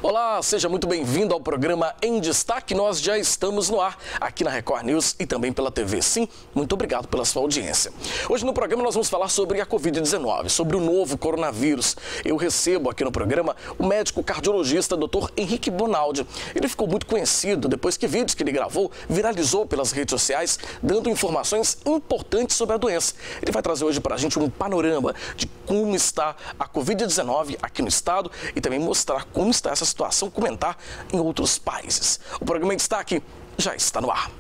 Olá, seja muito bem-vindo ao programa Em Destaque. Nós já estamos no ar aqui na Record News e também pela TV Sim. Muito obrigado pela sua audiência. Hoje no programa nós vamos falar sobre a Covid-19, sobre o novo coronavírus. Eu recebo aqui no programa o médico cardiologista Dr. Henrique Bonaldi. Ele ficou muito conhecido depois que vídeos que ele gravou viralizou pelas redes sociais, dando informações importantes sobre a doença. Ele vai trazer hoje para a gente um panorama de como está a Covid-19 aqui no estado e também mostrar como está essa situação, comentar em outros países. O programa Em Destaque já está no ar.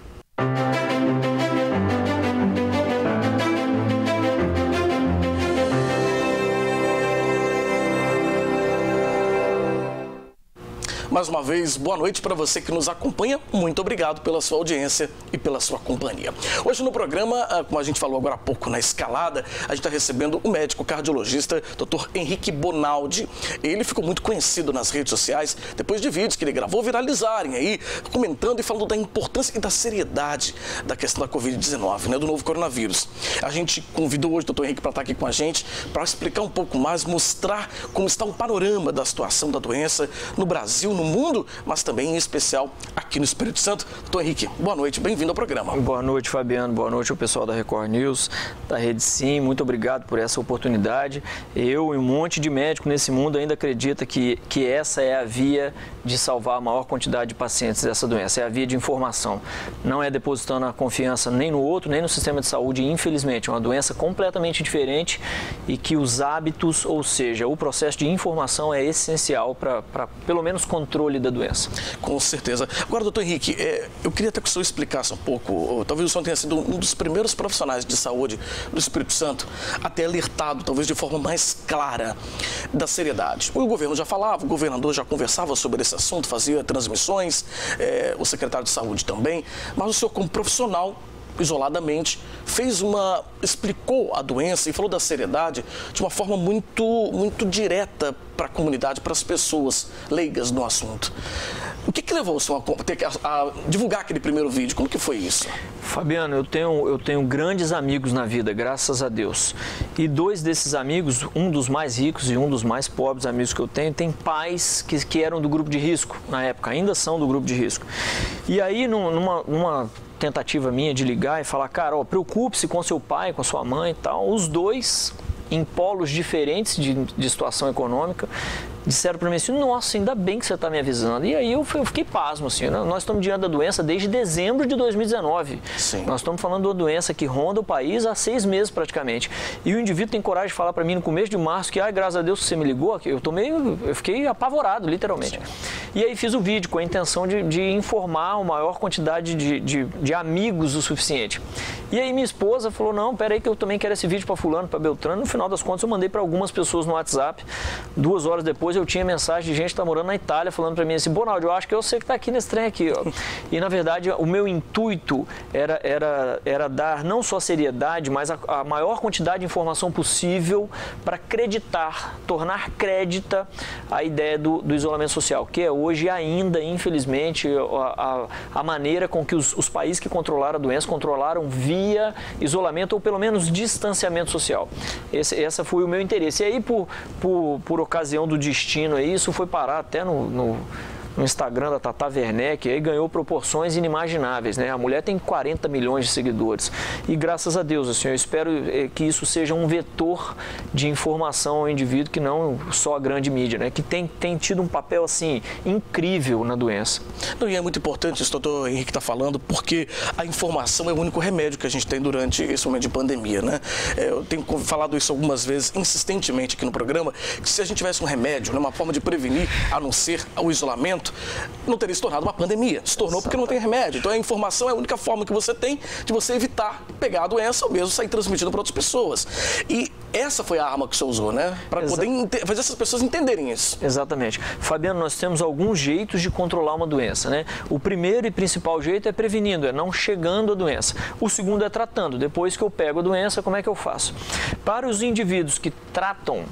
Mais uma vez, boa noite para você que nos acompanha. Muito obrigado pela sua audiência e pela sua companhia. Hoje no programa, como a gente falou agora há pouco na escalada, a gente está recebendo o médico cardiologista Dr. Henrique Bonaldi. Ele ficou muito conhecido nas redes sociais depois de vídeos que ele gravou viralizarem aí, comentando e falando da importância e da seriedade da questão da Covid-19, né, do novo coronavírus. A gente convidou hoje o Dr. Henrique para estar aqui com a gente para explicar um pouco mais, mostrar como está o panorama da situação da doença no Brasil, no mundo, mas também em especial aqui no Espírito Santo. Doutor Henrique, boa noite, bem-vindo ao programa. Boa noite, Fabiano, boa noite ao pessoal da Record News, da Rede Sim, muito obrigado por essa oportunidade. Eu e um monte de médico nesse mundo ainda acredita que essa é a via de salvar a maior quantidade de pacientes dessa doença, é a via de informação. Não é depositando a confiança nem no outro, nem no sistema de saúde, infelizmente. É uma doença completamente diferente e que os hábitos, ou seja, o processo de informação é essencial para pelo menos controle da doença. Com certeza. Agora, doutor Henrique, eu queria até que o senhor explicasse um pouco, talvez o senhor tenha sido um dos primeiros profissionais de saúde do Espírito Santo a ter alertado, talvez de forma mais clara, da seriedade. O governo já falava, o governador já conversava sobre esse assunto, fazia transmissões, o secretário de saúde também, mas o senhor, como profissional, isoladamente, explicou a doença e falou da seriedade de uma forma muito direta para a comunidade, para as pessoas leigas no assunto. O que levou o senhor a divulgar aquele primeiro vídeo? Como que foi isso? Fabiano, eu tenho grandes amigos na vida, graças a Deus. E dois desses amigos, um dos mais ricos e um dos mais pobres amigos que eu tenho, tem pais que eram do grupo de risco na época, ainda são do grupo de risco. E aí, numa tentativa minha de ligar e falar, cara, preocupe-se com seu pai, com sua mãe e tal, os dois, em polos diferentes de situação econômica, disseram para mim assim, nossa, ainda bem que você está me avisando. E aí eu fiquei pasmo, assim, né? Nós estamos diante da doença desde dezembro de 2019. Sim. Nós estamos falando de uma doença que ronda o país há 6 meses praticamente. E o indivíduo tem coragem de falar para mim no começo de março que, graças a Deus que você me ligou, eu fiquei apavorado, literalmente. Sim. E aí fiz o vídeo com a intenção de informar a maior quantidade de amigos o suficiente. E aí minha esposa falou, não, peraí que eu também quero esse vídeo para fulano, para Beltrano. No final das contas eu mandei para algumas pessoas no WhatsApp. 2 horas depois eu tinha mensagem de gente que está morando na Itália falando para mim assim, Bonaldi, eu acho que eu sei que está aqui nesse trem aqui, ó. E na verdade o meu intuito era dar não só seriedade, mas a maior quantidade de informação possível para tornar crédita a ideia do isolamento social, que é hoje ainda, infelizmente, a maneira com que os países que controlaram a doença controlaram via isolamento ou pelo menos distanciamento social. Esse foi o meu interesse. E aí, por ocasião do destino, isso foi parar até no Instagram da Tata Werneck, aí ganhou proporções inimagináveis, né? A mulher tem 40 milhões de seguidores e graças a Deus, assim, eu espero que isso seja um vetor de informação ao indivíduo, que não só a grande mídia, né? Que tem tido um papel, assim, incrível na doença. Não, e é muito importante isso, doutor Henrique está falando, porque a informação é o único remédio que a gente tem durante esse momento de pandemia, né? Eu tenho falado isso algumas vezes, insistentemente aqui no programa, que se a gente tivesse um remédio, né, uma forma de prevenir, a não ser o isolamento, não teria se tornado uma pandemia. Se tornou porque não tem remédio. Então a informação é a única forma que você tem de você evitar pegar a doença ou mesmo sair transmitindo para outras pessoas. E essa foi a arma que você usou, né? Para poder fazer essas pessoas entenderem isso. Exatamente. Fabiano, nós temos alguns jeitos de controlar uma doença, né? O primeiro e principal jeito é prevenindo, é não chegando à doença. O segundo é tratando. Depois que eu pego a doença, como é que eu faço? Para os indivíduos que tratam,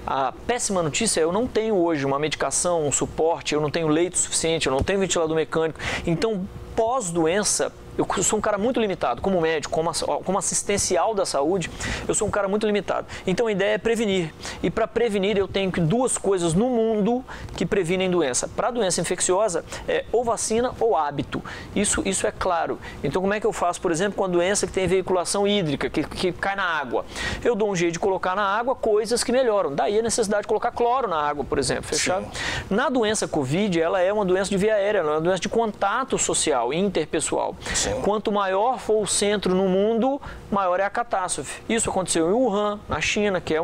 a péssima notícia é eu não tenho hoje uma medicação, um suporte, eu não tenho leito suficiente, eu não tenho ventilador mecânico. Então, pós-doença, Eu sou um cara muito limitado, como médico, como assistencial da saúde, eu sou um cara muito limitado. Então a ideia é prevenir. E para prevenir eu tenho duas coisas no mundo que previnem doença. Para doença infecciosa é ou vacina ou hábito. Isso é claro. Então como é que eu faço, por exemplo, com a doença que tem veiculação hídrica, que cai na água? Eu dou um jeito de colocar na água coisas que melhoram. Daí a necessidade de colocar cloro na água, por exemplo, fechado? Sim. Na doença Covid, ela é uma doença de via aérea, ela é uma doença de contato social, interpessoal. Sim. Quanto maior for o centro no mundo, maior é a catástrofe. Isso aconteceu em Wuhan, na China, que é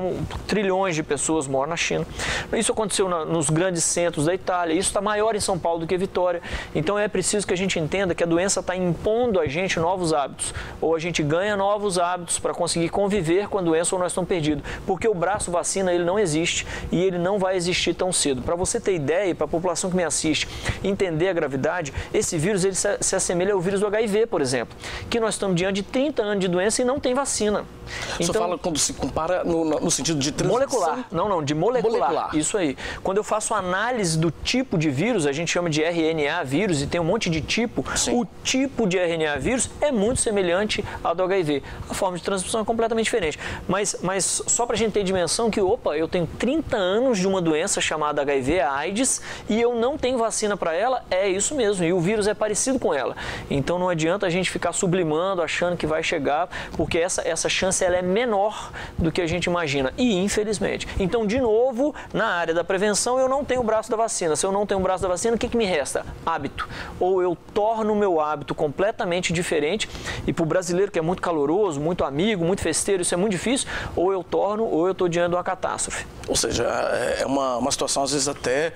trilhões de pessoas moram na China. Isso aconteceu nos grandes centros da Itália. Isso está maior em São Paulo do que Vitória. Então é preciso que a gente entenda que a doença está impondo a gente novos hábitos. Ou a gente ganha novos hábitos para conseguir conviver com a doença ou nós estamos perdidos. Porque o braço vacina, ele não existe e ele não vai existir tão cedo. Para você ter ideia, para a população que me assiste entender a gravidade, esse vírus ele se assemelha ao vírus do HIV, por exemplo, que nós estamos diante de 30 anos de doença e não tem vacina. Então, você fala quando se compara no sentido de transmissão? Molecular. Não, de molecular. Isso aí. Quando eu faço análise do tipo de vírus, a gente chama de RNA vírus e tem um monte de tipo. Sim. O tipo de RNA vírus é muito semelhante ao do HIV. A forma de transmissão é completamente diferente. Mas só para a gente ter dimensão que, eu tenho 30 anos de uma doença chamada HIV, a AIDS, e eu não tenho vacina para ela, é isso mesmo. E o vírus é parecido com ela. Então não adianta a gente ficar sublimando, achando que vai chegar, porque essa chance ela é menor do que a gente imagina. E infelizmente. Então, de novo, na área da prevenção, eu não tenho o braço da vacina. Se eu não tenho o braço da vacina, o que me resta? Hábito. Ou eu torno o meu hábito completamente diferente, e para o brasileiro que é muito caloroso, muito amigo, muito festeiro, isso é muito difícil, ou eu estou diante de uma catástrofe. Ou seja, é uma situação às vezes até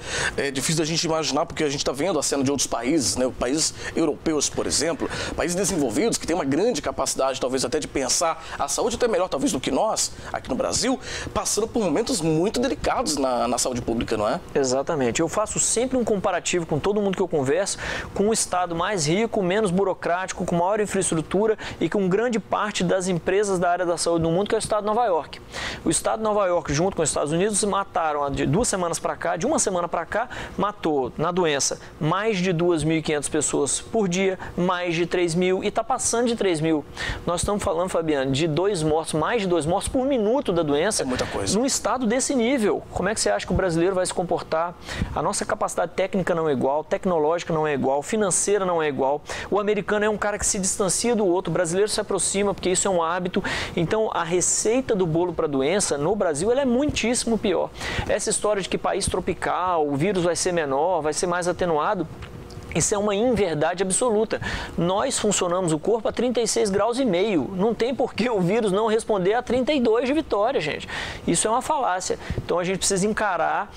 difícil da gente imaginar, porque a gente está vendo a cena de outros países, né? Países europeus, por exemplo, países desenvolvidos que têm uma grande capacidade, talvez até de pensar a saúde até melhor, talvez, do que nós, aqui no Brasil, passando por momentos muito delicados na saúde pública, não é? Exatamente. Eu faço sempre um comparativo com todo mundo que eu converso, com um estado mais rico, menos burocrático, com maior infraestrutura e com grande parte das empresas da área da saúde no mundo, que é o estado de Nova York. O estado de Nova York, junto com os Estados Unidos, mataram de 2 semanas para cá, de uma semana para cá, matou na doença mais de 2.500 pessoas por dia, mais de 3.000 e está passando de 3.000. Nós estamos falando, Fabiano, de 2 mortos, mais de 2 mortos por minuto da doença. É muita coisa. Num estado desse nível. Como é que você acha que o brasileiro vai se comportar? A nossa capacidade técnica não é igual, tecnológica não é igual, financeira não é igual. O americano é um cara que se distancia do outro, o brasileiro se aproxima, porque isso é um hábito. Então, a receita do bolo para a doença no Brasil ela é muitíssimo pior. Essa história de que país tropical, o vírus vai ser menor, vai ser mais atenuado, isso é uma inverdade absoluta. Nós funcionamos o corpo a 36,5 graus. Não tem por que o vírus não responder a 32 de Vitória, gente. Isso é uma falácia. Então a gente precisa encarar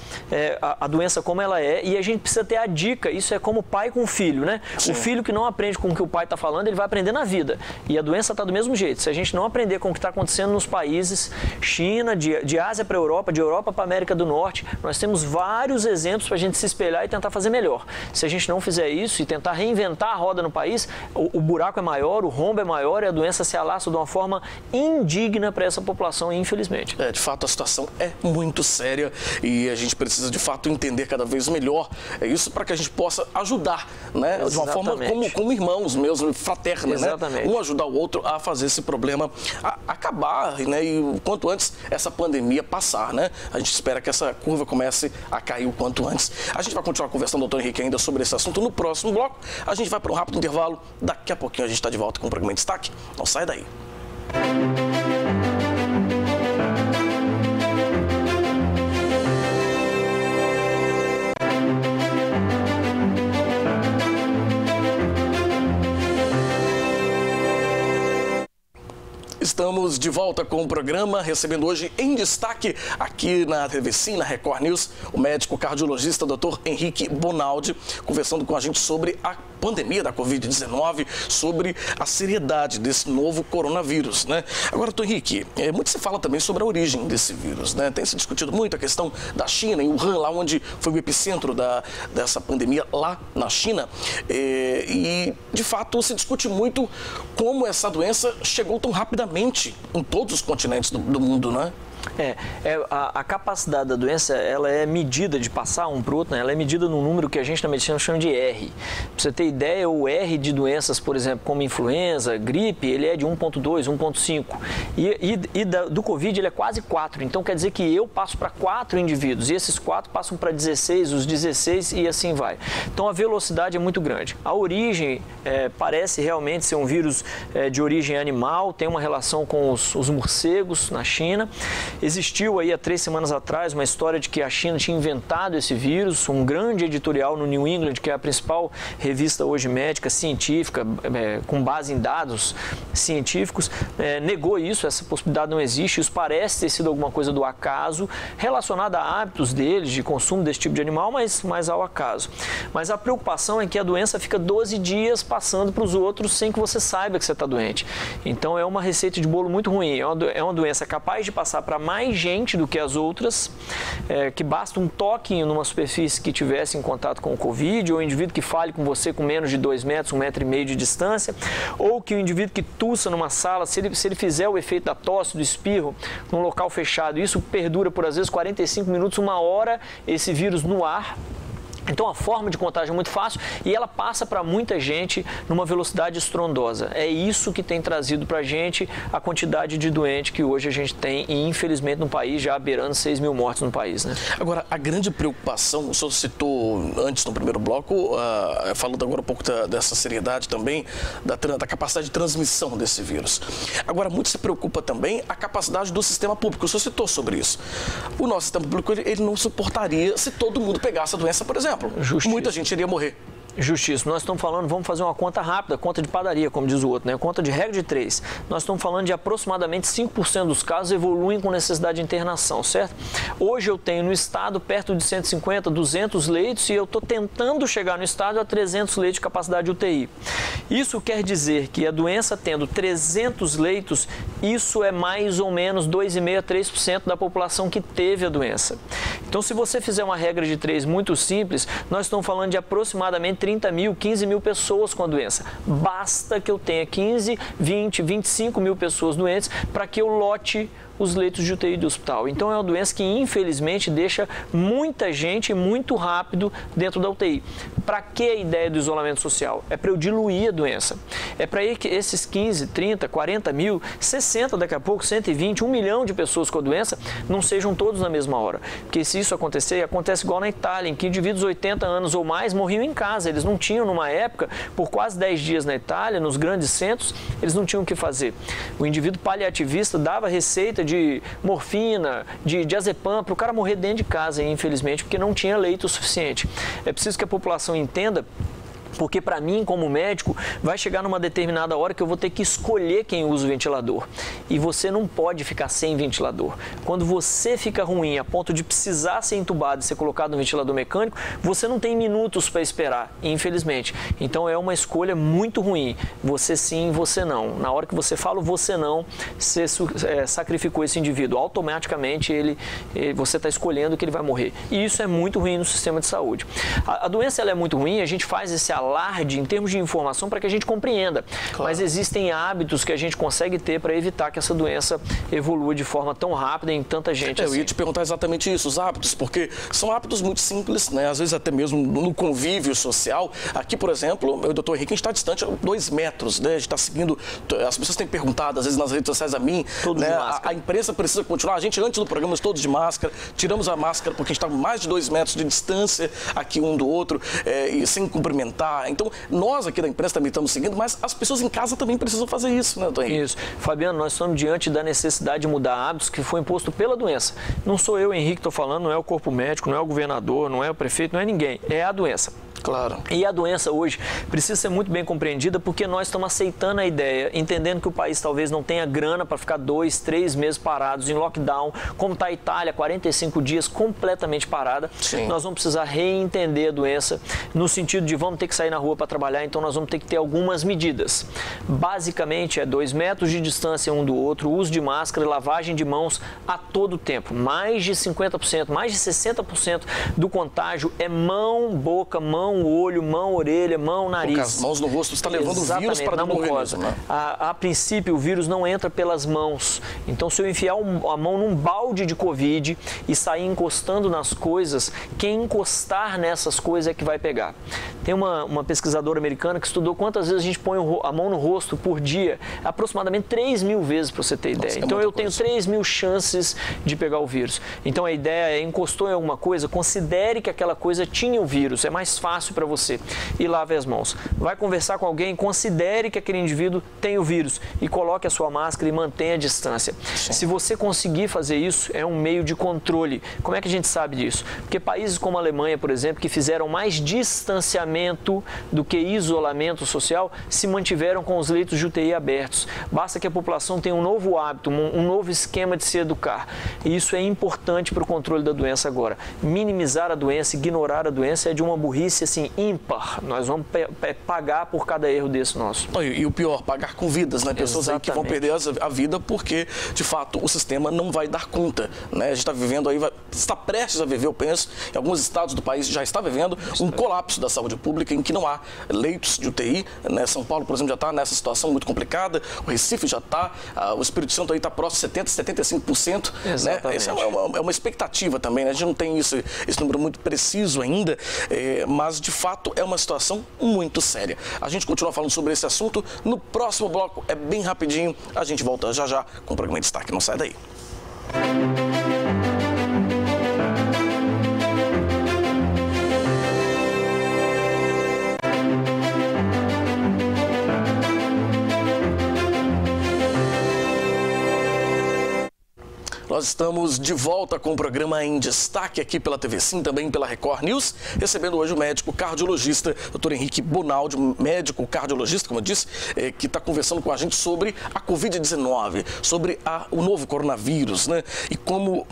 a doença como ela é e a gente precisa ter a dica. Isso é como pai com filho, né? Sim. O filho que não aprende com o que o pai está falando, ele vai aprender na vida. E a doença está do mesmo jeito. Se a gente não aprender com o que está acontecendo nos países, China, de Ásia para a Europa, de Europa para a América do Norte, nós temos vários exemplos para a gente se espelhar e tentar fazer melhor. Se a gente não fizer isso e tentar reinventar a roda no país, o buraco é maior, o rombo é maior e a doença se alastra de uma forma indigna para essa população, infelizmente. De fato, a situação é muito séria e a gente precisa, de fato, entender cada vez melhor isso para que a gente possa ajudar, né? De uma forma como irmãos mesmo, fraternos, né? Um ajudar o outro a fazer esse problema acabar, né? E o quanto antes essa pandemia passar, né? A gente espera que essa curva comece a cair o quanto antes. A gente vai continuar conversando, doutor Henrique, ainda sobre esse assunto no próximo bloco. A gente vai para um rápido intervalo. Daqui a pouquinho a gente está de volta com o programa em destaque. Não sai daí. Estamos de volta com o programa, recebendo hoje em destaque aqui na TV Sim, na Record News, o médico cardiologista Dr. Henrique Bonaldi, conversando com a gente sobre a pandemia da Covid-19, sobre a seriedade desse novo coronavírus, né? Agora, doutor Henrique, muito se fala também sobre a origem desse vírus, né? Tem se discutido muito a questão da China, em Wuhan, lá onde foi o epicentro dessa pandemia, lá na China. E, de fato, se discute muito como essa doença chegou tão rapidamente em todos os continentes do mundo, né? A capacidade da doença, ela é medida de passar um para o outro, né? Ela é medida num número que a gente na medicina chama de R. Para você ter ideia, o R de doenças, por exemplo, como influenza, gripe, ele é de 1.2, 1.5. E do Covid ele é quase 4. Então quer dizer que eu passo para 4 indivíduos e esses 4 passam para 16, os 16 e assim vai. Então a velocidade é muito grande. A origem parece realmente ser um vírus de origem animal, tem uma relação com os morcegos na China. Existiu aí há 3 semanas atrás uma história de que a China tinha inventado esse vírus, um grande editorial no New England, que é a principal revista hoje médica, científica, com base em dados científicos, negou isso, essa possibilidade não existe, isso parece ter sido alguma coisa do acaso, relacionada a hábitos deles, de consumo desse tipo de animal, mas ao acaso. Mas a preocupação é que a doença fica 12 dias passando para os outros sem que você saiba que você está doente. Então é uma receita de bolo muito ruim, é uma doença capaz de passar para mais gente do que as outras, que basta um toque numa superfície que tivesse em contato com o Covid, ou um indivíduo que fale com você com menos de 2 metros, 1,5 metro de distância, ou que o indivíduo que tussa numa sala, se ele fizer o efeito da tosse, do espirro, num local fechado, isso perdura por às vezes 45 minutos, 1 hora, esse vírus no ar. Então a forma de contágio é muito fácil e ela passa para muita gente numa velocidade estrondosa. É isso que tem trazido para a gente a quantidade de doente que hoje a gente tem e infelizmente no país já beirando 6 mil mortes no país, né? Agora, a grande preocupação, o senhor citou antes no primeiro bloco, falando agora um pouco dessa seriedade também, da capacidade de transmissão desse vírus. Agora, muito se preocupa também a capacidade do sistema público. O senhor citou sobre isso. O nosso sistema público, ele não suportaria se todo mundo pegasse a doença, por exemplo. Justiça. Muita gente iria morrer. Justiça. Nós estamos falando, vamos fazer uma conta rápida, conta de padaria, como diz o outro, né? Conta de regra de 3. Nós estamos falando de aproximadamente 5% dos casos evoluem com necessidade de internação, certo? Hoje eu tenho no estado perto de 150, 200 leitos e eu estou tentando chegar no estado a 300 leitos de capacidade de UTI. Isso quer dizer que a doença tendo 300 leitos, isso é mais ou menos 2,5% a 3% da população que teve a doença. Então, se você fizer uma regra de 3 muito simples, nós estamos falando de aproximadamente 30 mil, 15 mil pessoas com a doença. Basta que eu tenha 15, 20, 25 mil pessoas doentes para que eu lote os leitos de UTI do hospital. Então é uma doença que infelizmente deixa muita gente muito rápido dentro da UTI. Para que a ideia do isolamento social? É para eu diluir a doença. É para que esses 15, 30, 40 mil, 60 daqui a pouco, 120, 1 milhão de pessoas com a doença não sejam todos na mesma hora. Porque se isso acontecer, acontece igual na Itália, em que indivíduos 80 anos ou mais morriam em casa. Eles não tinham numa época, por quase 10 dias na Itália, nos grandes centros, eles não tinham o que fazer. O indivíduo paliativista dava receita de morfina, de diazepam, para o cara morrer dentro de casa, infelizmente, porque não tinha leito suficiente. É preciso que a população entenda, porque para mim, como médico, vai chegar numa determinada hora que eu vou ter que escolher quem usa o ventilador. E você não pode ficar sem ventilador. Quando você fica ruim a ponto de precisar ser entubado e ser colocado no ventilador mecânico, você não tem minutos para esperar, infelizmente. Então é uma escolha muito ruim. Você sim, você não. Na hora que você fala você não, você sacrificou esse indivíduo. Automaticamente você está escolhendo que ele vai morrer. E isso é muito ruim no sistema de saúde. A doença ela é muito ruim, a gente faz esse alarde em termos de informação para que a gente compreenda. Claro. Mas existem hábitos que a gente consegue ter para evitar que essa doença evolua de forma tão rápida em tanta gente. Eu ia te perguntar exatamente isso, os hábitos, porque são hábitos muito simples, né? Às vezes até mesmo no convívio social. Aqui, por exemplo, o doutor Henrique, a gente está distante a 2 metros, né? A gente está seguindo, as pessoas têm perguntado, às vezes nas redes sociais a mim, todos né? de máscara. A imprensa precisa continuar. A gente, antes do programa, todos de máscara, tiramos a máscara porque a gente está a mais de 2 metros de distância aqui um do outro, e sem cumprimentar. Então, nós aqui da imprensa também estamos seguindo, mas as pessoas em casa também precisam fazer isso, né, doutor Henrique? Isso. Fabiano, nós estamos diante da necessidade de mudar hábitos que foi imposto pela doença. Não sou eu, Henrique, que estou falando, não é o corpo médico, não é o governador, não é o prefeito, não é ninguém. É a doença. Claro. E a doença hoje precisa ser muito bem compreendida porque nós estamos aceitando a ideia, entendendo que o país talvez não tenha grana para ficar 2, 3 meses parados em lockdown, como está a Itália, 45 dias completamente parada. Sim. Nós vamos precisar reentender a doença no sentido de vamos ter que sair na rua para trabalhar, então nós vamos ter que ter algumas medidas. Basicamente é 2 metros de distância um do outro, uso de máscara e lavagem de mãos a todo tempo. Mais de 50%, mais de 60% do contágio é mão, boca, mão, mão, olho, mão, orelha, mão, nariz. Com as mãos no rosto, você está levando o vírus para dentro do organismo, né? A princípio, o vírus não entra pelas mãos. Então, se eu enfiar a mão num balde de Covid e sair encostando nas coisas, quem encostar nessas coisas é que vai pegar. Tem uma pesquisadora americana que estudou quantas vezes a gente põe a mão no rosto por dia, aproximadamente 3.000 vezes, para você ter ideia. Então, eu tenho 3.000 chances de pegar o vírus. Então, a ideia é, encostou em alguma coisa, considere que aquela coisa tinha o vírus, é mais fácil para você. E lave as mãos. Vai conversar com alguém, considere que aquele indivíduo tem o vírus e coloque a sua máscara e mantenha a distância. Sim. Se você conseguir fazer isso, é um meio de controle. Como é que a gente sabe disso? Porque países como a Alemanha, por exemplo, que fizeram mais distanciamento do que isolamento social, se mantiveram com os leitos de UTI abertos. Basta que a população tenha um novo hábito, um novo esquema de se educar. E isso é importante para o controle da doença agora. Minimizar a doença, ignorar a doença é de uma burrice assim ímpar. Nós vamos pagar por cada erro desse nosso. E o pior, pagar com vidas, né? Pessoas aí que vão perder a vida porque, de fato, o sistema não vai dar conta, né? A gente está vivendo aí, está prestes a viver, eu penso, em alguns estados do país já está vivendo um colapso da saúde pública em que não há leitos de UTI, né? São Paulo, por exemplo, já está nessa situação muito complicada, o Recife já está, o Espírito Santo aí está próximo de 70%, 75%, né? Essa é uma expectativa também, né? A gente não tem esse número muito preciso ainda, mas de fato é uma situação muito séria. A gente continua falando sobre esse assunto no próximo bloco, é bem rapidinho, a gente volta já com o programa em destaque, não sai daí. Nós estamos de volta com o programa Em Destaque aqui pela TV Sim, também pela Record News, recebendo hoje o médico cardiologista, Dr. Henrique Bonaldi, médico cardiologista, como eu disse, que está conversando com a gente sobre a Covid-19, sobre o novo coronavírus, né? E como,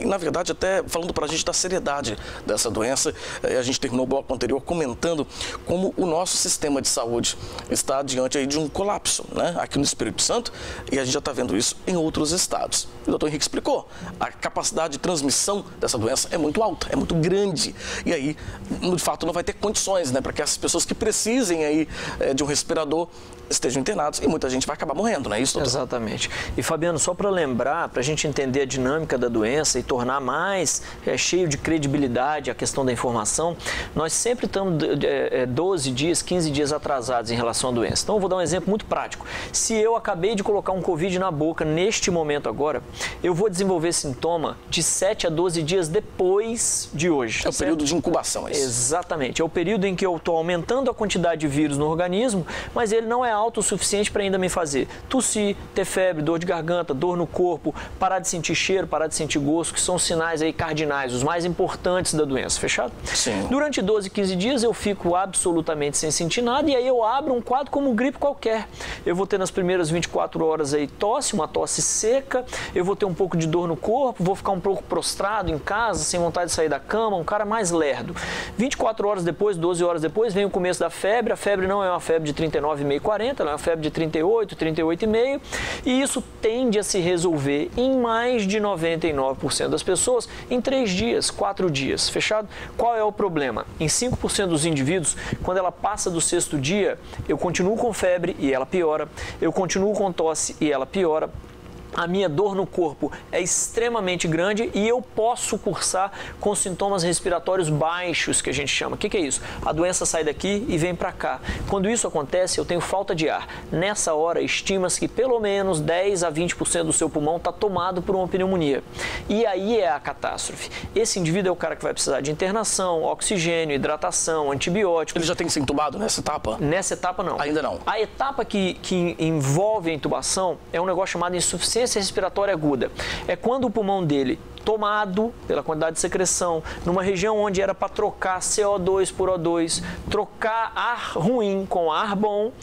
na verdade, até falando para a gente da seriedade dessa doença, a gente terminou o bloco anterior comentando como o nosso sistema de saúde está diante aí de um colapso, né? Aqui no Espírito Santo, e a gente já está vendo isso em outros estados. O doutor Henrique explicou, a capacidade de transmissão dessa doença é muito alta, é muito grande. E aí, de fato, não vai ter condições, né, para que essas pessoas que precisem aí de um respirador estejam internados e muita gente vai acabar morrendo, não é isso, doutor? Exatamente. E, Fabiano, só para lembrar, para a gente entender a dinâmica da doença e tornar mais cheio de credibilidade a questão da informação, nós sempre estamos 12 dias, 15 dias atrasados em relação à doença. Então, eu vou dar um exemplo muito prático. Se eu acabei de colocar um Covid na boca neste momento agora, eu vou desenvolver sintoma de 7 a 12 dias depois de hoje. É o período de incubação, é isso? Exatamente. É o período em que eu estou aumentando a quantidade de vírus no organismo, mas ele não é alto o suficiente para ainda me fazer tossir, ter febre, dor de garganta, dor no corpo, parar de sentir cheiro, parar de sentir gosto, que são sinais aí cardinais, os mais importantes da doença, fechado? Sim. Durante 12, 15 dias eu fico absolutamente sem sentir nada e aí eu abro um quadro como gripe qualquer. Eu vou ter nas primeiras 24 horas aí tosse, uma tosse seca, eu vou ter um pouco de dor no corpo, vou ficar um pouco prostrado em casa, sem vontade de sair da cama, um cara mais lerdo. 24 horas depois, 12 horas depois, vem o começo da febre, a febre não é uma febre de 39,5, 40, ela é uma febre de 38, 38,5 e isso tende a se resolver em mais de 99% das pessoas em 3 dias, 4 dias, fechado? Qual é o problema? Em 5% dos indivíduos, quando ela passa do 6º dia, eu continuo com febre e ela piora, eu continuo com tosse e ela piora, a minha dor no corpo é extremamente grande e eu posso cursar com sintomas respiratórios baixos, que a gente chama. O que é isso? A doença sai daqui e vem para cá. Quando isso acontece, eu tenho falta de ar. Nessa hora, estima-se que pelo menos 10 a 20% do seu pulmão está tomado por uma pneumonia. E aí é a catástrofe. Esse indivíduo é o cara que vai precisar de internação, oxigênio, hidratação, antibiótico. Ele já tem que ser entubado nessa etapa? Nessa etapa, não. Ainda não. A etapa que envolve a intubação é um negócio chamado insuficiência respiratória aguda. É quando o pulmão dele, tomado pela quantidade de secreção, numa região onde era para trocar CO2 por O2, trocar ar ruim com ar bom,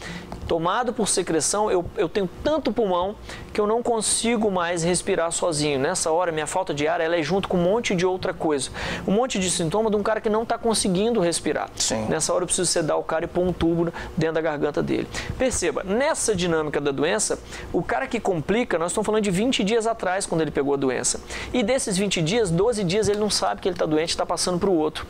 Tomado por secreção, eu tenho tanto pulmão que eu não consigo mais respirar sozinho. Nessa hora, minha falta de ar ela é junto com um monte de outra coisa. Um monte de sintoma de um cara que não está conseguindo respirar. Sim. Nessa hora eu preciso sedar o cara e pôr um tubo dentro da garganta dele. Perceba, nessa dinâmica da doença, o cara que complica, nós estamos falando de 20 dias atrás, quando ele pegou a doença. E desses 20 dias, 12 dias ele não sabe que ele está doente e está passando para o outro.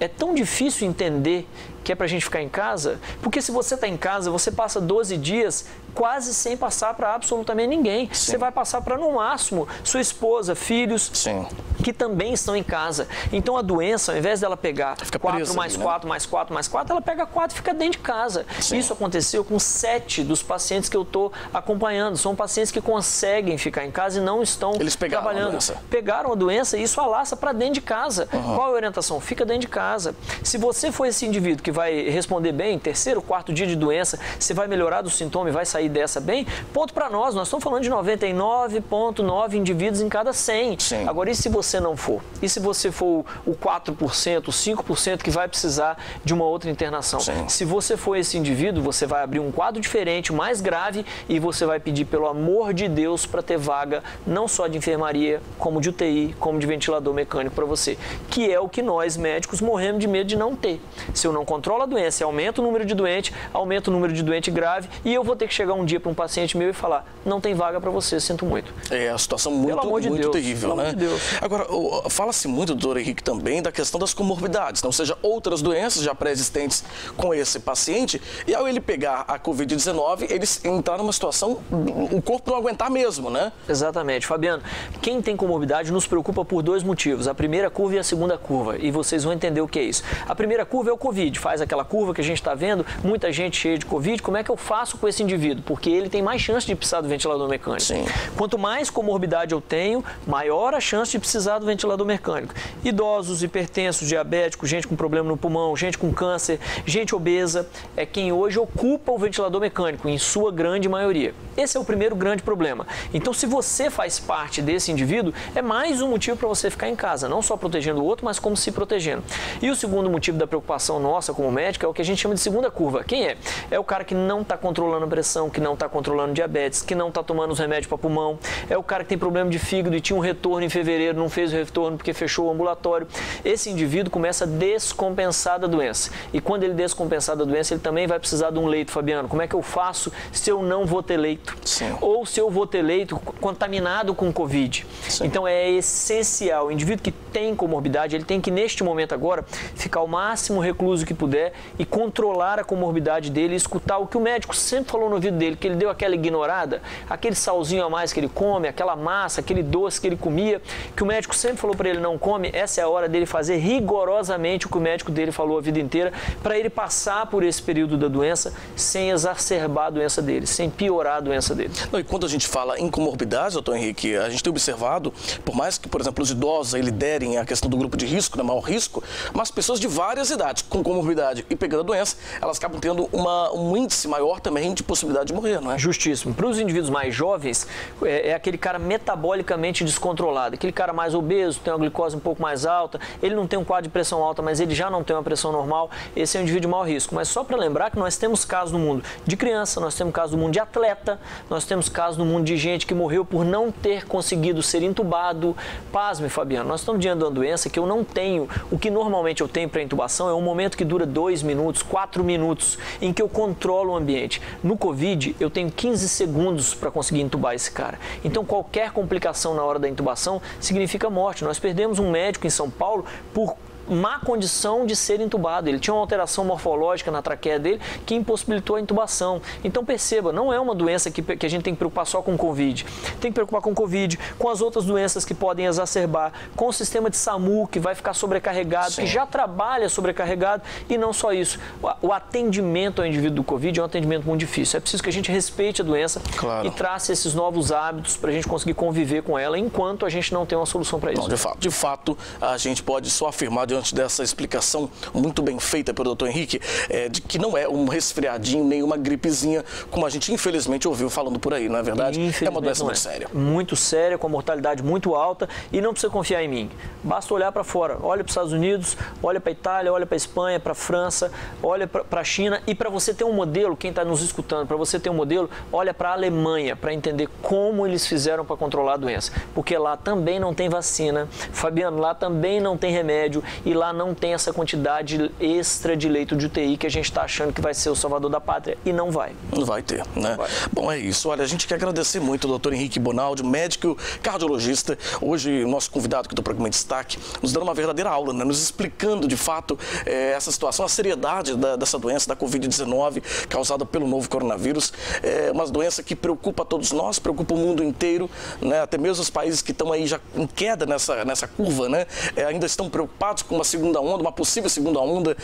É tão difícil entender que é para a gente ficar em casa, porque se você está em casa, você passa 12 dias quase sem passar para absolutamente ninguém. Sim. Você vai passar para, no máximo, sua esposa, filhos, Sim. que também estão em casa. Então a doença, ao invés dela pegar 4 mais 4, mais 4, mais 4, ela pega 4 e fica dentro de casa. Sim. Isso aconteceu com 7 dos pacientes que eu estou acompanhando. São pacientes que conseguem ficar em casa e não estão trabalhando. Pegaram a doença e isso alastra para dentro de casa. Qual é a orientação? Fica dentro de casa. Se você for esse indivíduo que vai responder bem, 3º, 4º dia de doença, você vai melhorar do sintoma e vai sair dessa bem, ponto para nós. Nós estamos falando de 99,9 indivíduos em cada 100. Sim. Agora, e se você não for? E se você for o 4%, o 5% que vai precisar de uma outra internação? Sim. Se você for esse indivíduo, você vai abrir um quadro diferente, mais grave, e você vai pedir, pelo amor de Deus, para ter vaga, não só de enfermaria, como de UTI, como de ventilador mecânico para você. Que é o que nós, médicos, morremos de medo de não ter. Se eu não controlo a doença, aumenta o número de doente, aumenta o número de doente grave, e eu vou ter que chegar um dia para um paciente meu e falar, não tem vaga para você, sinto muito. É a situação muito terrível, né? Agora, fala-se muito, doutor Henrique, também da questão das comorbidades, ou seja, outras doenças já pré-existentes com esse paciente, e ao ele pegar a Covid-19, ele entrar numa situação, o corpo não aguentar mesmo, né? Exatamente. Fabiano, quem tem comorbidade nos preocupa por 2 motivos, a primeira curva e a segunda curva, e vocês vão entender o que é isso. A primeira curva é o Covid, faz aquela curva que a gente está vendo, muita gente cheia de Covid, como é que eu faço com esse indivíduo? Porque ele tem mais chance de precisar do ventilador mecânico. Sim. Quanto mais comorbidade eu tenho, maior a chance de precisar do ventilador mecânico. Idosos, hipertensos, diabéticos, gente com problema no pulmão, gente com câncer, gente obesa, é quem hoje ocupa o ventilador mecânico, em sua grande maioria. Esse é o primeiro grande problema. Então, se você faz parte desse indivíduo, é mais um motivo para você ficar em casa, não só protegendo o outro, mas como se protegendo. E o segundo motivo da preocupação nossa como médico é o que a gente chama de segunda curva. Quem é? É o cara que não está controlando a pressão, que não está controlando diabetes, que não está tomando os remédios para pulmão, é o cara que tem problema de fígado e tinha um retorno em fevereiro, não fez o retorno porque fechou o ambulatório. Esse indivíduo começa a descompensar da doença. E quando ele descompensar da doença, ele também vai precisar de um leito, Fabiano. Como é que eu faço se eu não vou ter leito? Sim. Ou se eu vou ter leito contaminado com Covid? Sim. Então é essencial. O indivíduo que tem comorbidade, ele tem que, neste momento agora, ficar o máximo recluso que puder e controlar a comorbidade dele, escutar o que o médico sempre falou no ouvido dele, que ele deu aquela ignorada, aquele salzinho a mais que ele come, aquela massa, aquele doce que ele comia, que o médico sempre falou para ele não come. Essa é a hora dele fazer rigorosamente o que o médico dele falou a vida inteira, para ele passar por esse período da doença sem exacerbar a doença dele, sem piorar a doença dele. Não, e quando a gente fala em comorbidades, doutor Henrique, a gente tem observado, por mais que, por exemplo, os idosos liderem a questão do grupo de risco, né, maior risco, mas pessoas de várias idades com comorbidade e pegando a doença, elas acabam tendo um índice maior também de possibilidade de morrer, não é? Justíssimo. Para os indivíduos mais jovens, é aquele cara metabolicamente descontrolado, aquele cara mais obeso, tem uma glicose um pouco mais alta, ele não tem um quadro de pressão alta, mas ele já não tem uma pressão normal, esse é um indivíduo de maior risco. Mas só para lembrar que nós temos casos no mundo de criança, nós temos casos no mundo de atleta, nós temos casos no mundo de gente que morreu por não ter conseguido ser entubado. Pasme, Fabiano, nós estamos diante de uma doença que eu não tenho, o que normalmente eu tenho para intubação é um momento que dura 2 minutos, 4 minutos, em que eu controlo o ambiente. No Covid, eu tenho 15 segundos para conseguir intubar esse cara. Então, qualquer complicação na hora da intubação significa morte. Nós perdemos um médico em São Paulo por má condição de ser entubado. Ele tinha uma alteração morfológica na traqueia dele que impossibilitou a intubação. Então perceba, não é uma doença que a gente tem que preocupar só com Covid. Tem que preocupar com Covid, com as outras doenças que podem exacerbar, com o sistema de SAMU que vai ficar sobrecarregado, Sim. que já trabalha sobrecarregado, e não só isso. O atendimento ao indivíduo do Covid é um atendimento muito difícil. É preciso que a gente respeite a doença claro. E trace esses novos hábitos para a gente conseguir conviver com ela enquanto a gente não tem uma solução para isso. Não, de fato, a gente pode só afirmar diante dessa explicação muito bem feita pelo Dr. Henrique, de que não é um resfriadinho, nem uma gripezinha, como a gente infelizmente ouviu falando por aí, não é verdade? É uma doença muito séria. Muito séria, com a mortalidade muito alta, e não precisa confiar em mim. Basta olhar para fora, olha para os Estados Unidos, olha para a Itália, olha para a Espanha, para a França, olha para a China, e para você ter um modelo, quem está nos escutando, para você ter um modelo, olha para a Alemanha, para entender como eles fizeram para controlar a doença. Porque lá também não tem vacina, Fabiano, lá também não tem remédio, e lá não tem essa quantidade extra de leito de UTI que a gente está achando que vai ser o salvador da pátria, e não vai. Não vai ter, né? Vai. Bom, é isso. Olha, a gente quer agradecer muito ao Dr. Henrique Bonaldi, médico cardiologista, hoje nosso convidado aqui do programa Destaque, nos dando uma verdadeira aula, né? Nos explicando de fato essa situação, a seriedade dessa doença, da Covid-19, causada pelo novo coronavírus. É uma doença que preocupa todos nós, preocupa o mundo inteiro, né? Até mesmo os países que estão aí já em queda nessa curva, né? Ainda estão preocupados com uma segunda onda, uma possível segunda onda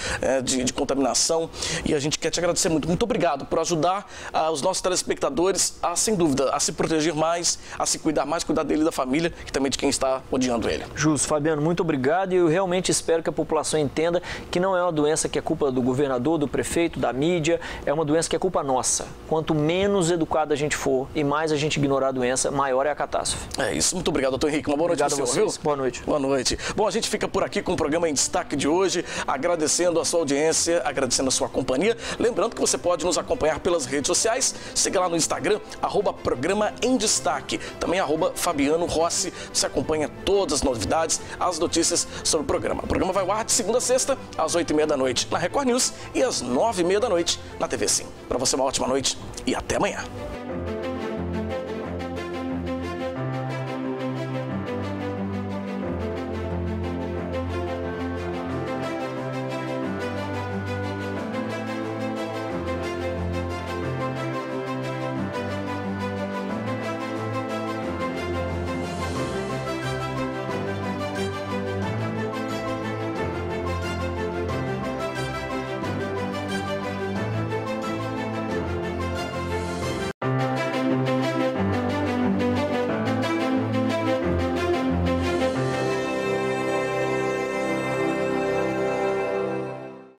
de contaminação. E a gente quer te agradecer muito. Muito obrigado por ajudar os nossos telespectadores a, sem dúvida, a se proteger mais, a se cuidar mais, cuidar dele e da família e também de quem está odiando ele. Justo, Fabiano, muito obrigado, e eu realmente espero que a população entenda que não é uma doença que é culpa do governador, do prefeito, da mídia, é uma doença que é culpa nossa. Quanto menos educado a gente for e mais a gente ignorar a doença, maior é a catástrofe. É isso, muito obrigado, doutor Henrique. Uma boa noite a vocês. Viu? Boa noite. Boa noite. Bom, a gente fica por aqui com o programa Em Destaque de hoje, agradecendo a sua audiência, agradecendo a sua companhia. Lembrando que você pode nos acompanhar pelas redes sociais, siga lá no Instagram, @Programa em Destaque, também @Fabiano Rossi. Você acompanha todas as novidades, as notícias sobre o programa. O programa vai ao ar de segunda a sexta, às 8h30 da noite na Record News e às 9h30 da noite na TV Sim. Para você, uma ótima noite e até amanhã.